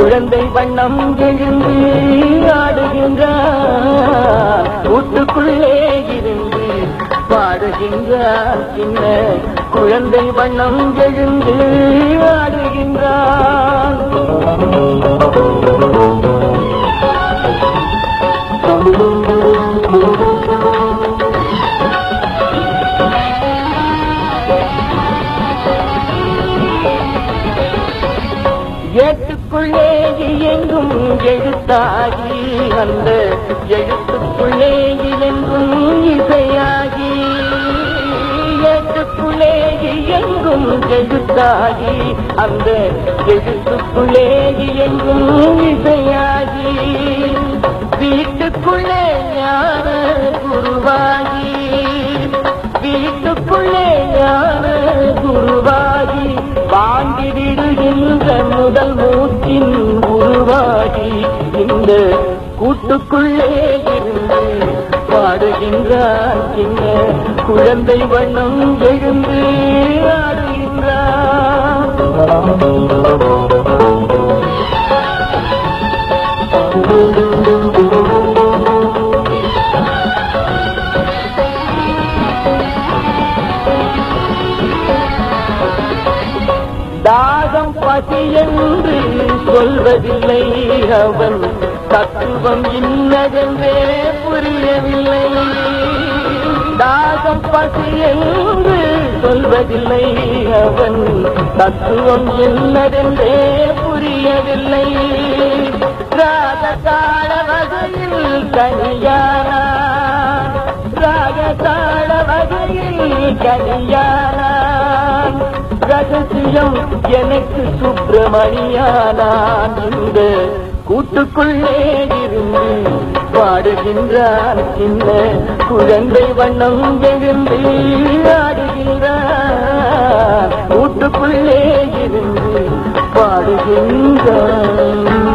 குழந்தை வண்ணம் எழுந்து ஆடுகின்றான், கூட்டுக்குள்ளே இருந்து பாடுகின்றான். சின்ன குழந்தை வண்ணம் எழுந்து ஆடுகின்றான். ஏட்டுக்குள்ளே எங்கும் எழுத்தாகி, அந்த எழுத்துக்குள்ளே எங்கும் இசையாகி, ஏட்டுக்குள்ளே எங்கும் எழுத்தாகி, அந்த எழுத்துக்குள்ளே எங்கும் இசையாகி, வீட்டுக்குள்ளே ஞான குருவாகி, வீட்டுக்குள்ளே ஞான குருவாகி, வாங்கி விடுகின்ற முதல் மூச்சின் உருவாகி, இந்த கூட்டுக்குள்ளே இருந்து பாடுகின்றான். சின்ன குழந்தை வண்ணம் எழுந்து ஆடுகின்றான். தாகம் பசி என்று சொல்வதில்லை, அவன் தத்துவம் இன்னதென்றே புரியவில்லை. தாகம் பசி என்று சொல்வதில்லை, அவன் தத்துவம் என்னதென்றே புரியவில்லை. ராகதாள வகையில் கனியானான், ராகதாள வகையில் கனியானான். ரகசியம் எனக்கு சுப்பிரமணியானான். இந்த கூட்டுக்குள்ளே இருந்து பாடுகின்றான். சின்ன குழந்தை வண்ணம் எழுந்து ஆடுகின்றான். கூட்டுக்குள்ளே இருந்து பாடுகின்றான்.